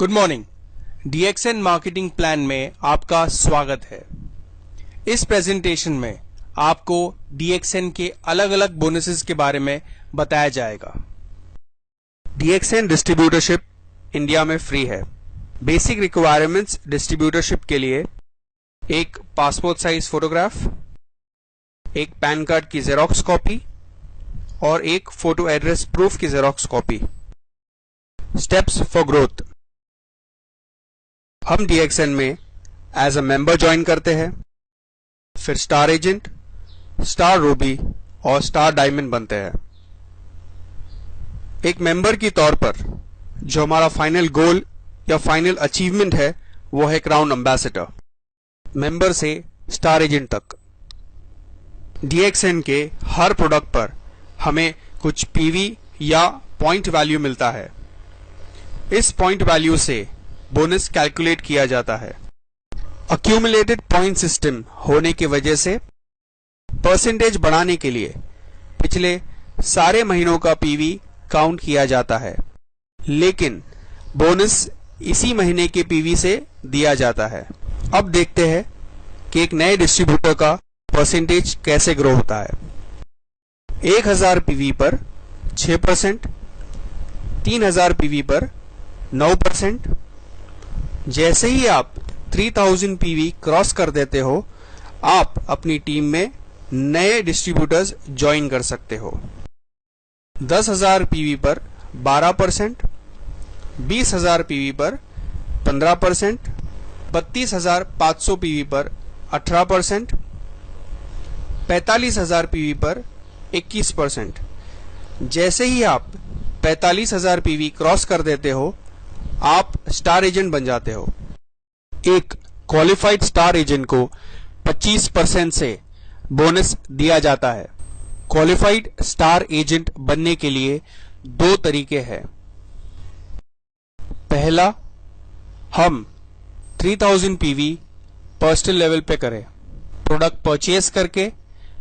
Good morning. DXN marketing plan में आपका स्वागत है। इस प्रेजेंटेशन में आपको DXN के अलग अलग बोनसेस के बारे में बताया जाएगा। DXN डिस्ट्रीब्यूटरशिप इंडिया में फ्री है। बेसिक रिक्वायरमेंट्स डिस्ट्रीब्यूटरशिप के लिए एक पासपोर्ट साइज फोटोग्राफ, एक पैन कार्ड की जेरोक्स कॉपी और एक फोटो एड्रेस प्रूफ की xerox copy. Steps for growth. हम DXN में एज अ मेंबर ज्वाइन करते हैं, फिर स्टार एजेंट, स्टार रूबी और स्टार डायमंड बनते हैं। एक मेंबर की तौर पर जो हमारा फाइनल गोल या फाइनल अचीवमेंट है वो है क्राउन एम्बेसडर। मेंबर से स्टार एजेंट तक DXN के हर प्रोडक्ट पर हमें कुछ PV या पॉइंट वैल्यू मिलता है। इस पॉइंट वैल्यू से बोनस कैलकुलेट किया जाता है। अक्यूमुलेटेड पॉइंट सिस्टम होने की वजह से परसेंटेज बढ़ाने के लिए पिछले सारे महीनों का PV काउंट किया जाता है, लेकिन बोनस इसी महीने के PV से दिया जाता है। अब देखते हैं कि एक नए डिस्ट्रीब्यूटर का परसेंटेज कैसे ग्रो होता है। 1000 PV पर 6%, 3000 PV पर 9%। जैसे ही आप 3000 PV क्रॉस कर देते हो, आप अपनी टीम में नए डिस्ट्रीब्यूटर्स ज्वाइन कर सकते हो। 10,000 PV पर 12%, 20,000 PV पर 15%, 32,500 PV पर 18%, 45,000 PV पर 21%। जैसे ही आप 45,000 PV क्रॉस कर देते हो, आप स्टार एजेंट बन जाते हो। एक क्वालिफाइड स्टार एजेंट को 25% से बोनस दिया जाता है। क्वालिफाइड स्टार एजेंट बनने के लिए दो तरीके हैं। पहला, हम 3000 PV पर्सनल लेवल पे करें, प्रोडक्ट परचेस करके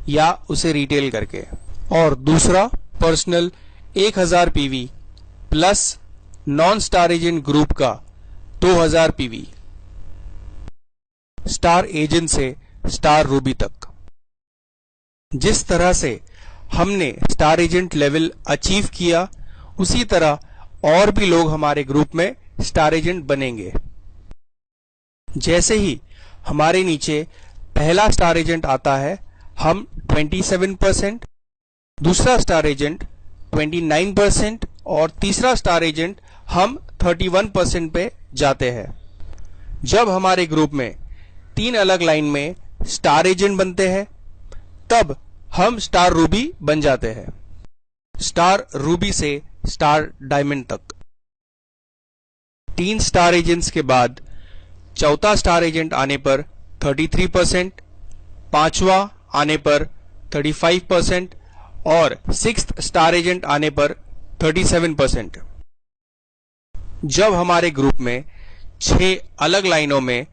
या उसे रिटेल करके, और दूसरा personal 1000 PV plus non star agent group का 2000 PV, स्टार एजेंट से स्टार रूबी तक। जिस तरह से हमने स्टार एजेंट लेवल अचीव किया, उसी तरह और भी लोग हमारे ग्रुप में स्टार एजेंट बनेंगे। जैसे ही हमारे नीचे पहला स्टार एजेंट आता है, हम 27%, दूसरा स्टार एजेंट 29% और तीसरा स्टार एजेंट हम 31% पे जाते हैं। जब हमारे ग्रुप में 3 अलग लाइन में स्टार एजेंट बनते हैं, तब हम स्टार रूबी बन जाते हैं। स्टार रूबी से स्टार डायमंड तक 3 स्टार एजेंट्स के बाद चौथा स्टार एजेंट आने पर 33%, पांचवा आने पर 35% और 6th स्टार एजेंट आने पर 37%। जब हमारे ग्रुप में 6 अलग लाइनों में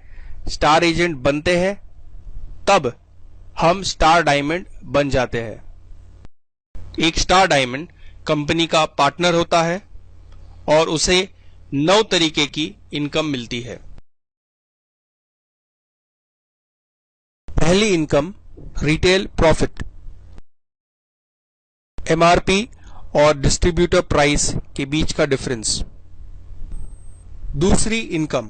स्टार एजेंट बनते हैं, तब हम स्टार डायमंड बन जाते हैं। एक स्टार डायमंड कंपनी का पार्टनर होता है और उसे 9 तरीके की इनकम मिलती है। पहली इनकम, रिटेल प्रॉफिट, MRP और डिस्ट्रीब्यूटर प्राइस के बीच का डिफरेंस। दूसरी इनकम,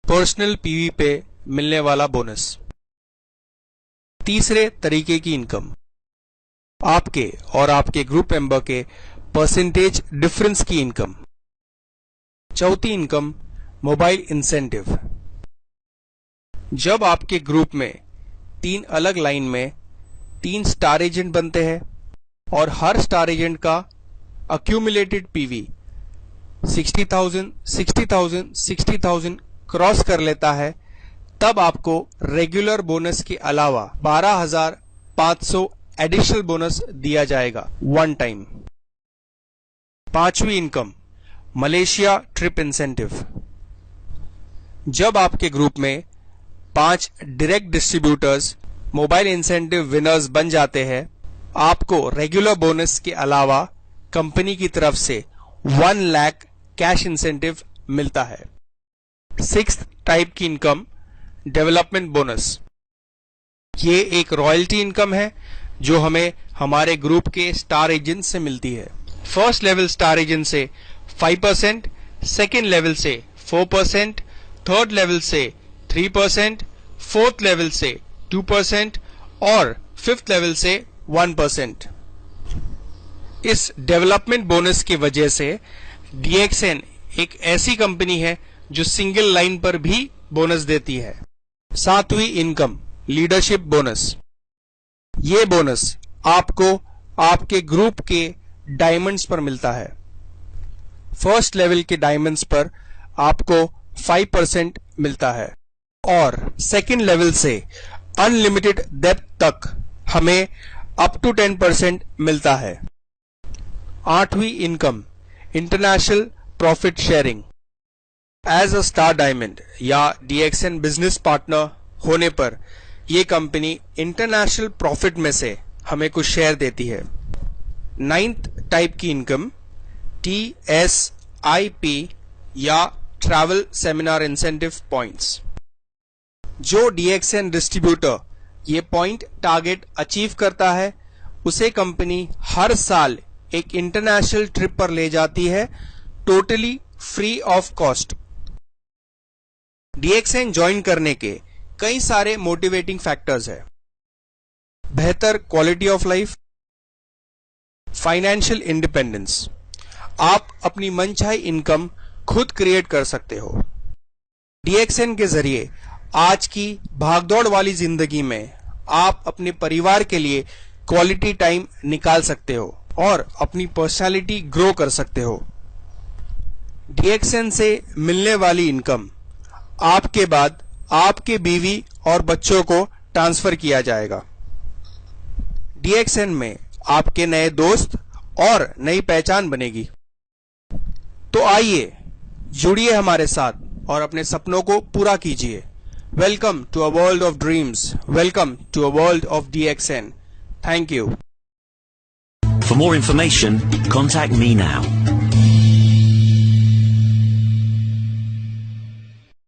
पर्सनल PV पे मिलने वाला बोनस। तीसरे तरीके की इनकम, आपके और आपके ग्रुप मेंबर के परसेंटेज डिफरेंस की इनकम। चौथी इनकम, मोबाइल इंसेंटिव। जब आपके ग्रुप में 3 अलग लाइन में 3 स्टार एजेंट बनते हैं और हर स्टार एजेंट का अक्यूमुलेटेड PV 60,000, 60,000, 60,000 क्रॉस कर लेता है, तब आपको रेगुलर बोनस के अलावा 12,500 एडिशनल बोनस दिया जाएगा वन टाइम। पांचवी इनकम, मलेशिया ट्रिप इंसेंटिव। जब आपके ग्रुप में 5 direct distributors mobile incentive winners बन जाते हैं, आपको रेगुलर बोनस के अलावा कंपनी की तरफ से 1 लाख कैश इंसेंटिव मिलता है। सिक्स्थ टाइप की इनकम डेवलपमेंट बोनस। ये एक रॉयल्टी इनकम है जो हमें हमारे ग्रुप के स्टार एजेंट से मिलती है। फर्स्ट लेवल स्टार एजेंट से 5%, सेकेंड लेवल से 4%, थर्ड लेवल से 3%, फोर्थ लेवल से 2% और फिफ्थ लेवल से 1%। इस डेवलपमेंट बोनस की वजह से DXN एक ऐसी कंपनी है जो सिंगल लाइन पर भी बोनस देती है। सातवीं इनकम लीडरशिप बोनस। ये बोनस आपको आपके ग्रुप के डायमंड्स पर मिलता है। फर्स्ट लेवल के डायमंड्स पर आपको 5% मिलता है और सेकेंड लेवल से अनलिमिटेड डेप्थ तक हमें अप टू 10% मिलता है। आठवीं income international profit sharing. As a star diamond या DXN बिजनेस पार्टनर होने पर यह कंपनी इंटरनेशनल प्रॉफिट में से हमें कुछ शेयर देती है। नाइन्थ टाइप की इनकम TSIP या ट्रैवल सेमिनार इंसेंटिव पॉइंट्स। जो DXN डिस्ट्रीब्यूटर ये पॉइंट टारगेट अचीव करता है उसे कंपनी हर साल एक इंटरनेशनल ट्रिप पर ले जाती है, totally free of cost. DXN join करने के कई सारे मोटिवेटिंग फैक्टर्स है। बेहतर quality of life, financial independence. आप अपनी मनचाही इनकम खुद क्रिएट कर सकते हो। DXN के जरिए आज की भागदौड़ वाली जिंदगी में आप अपने परिवार के लिए क्वालिटी टाइम निकाल सकते हो और अपनी पर्सनालिटी ग्रो कर सकते हो। DXN से मिलने वाली इनकम आपके बाद आपके बीवी और बच्चों को ट्रांसफर किया जाएगा। DXN में आपके नए दोस्त और नई पहचान बनेगी। तो आइए जुड़िए हमारे साथ और अपने सपनों को पूरा कीजिए। Welcome to a world of dreams, welcome to a world of DXN। Thank you. For more information, contact me now.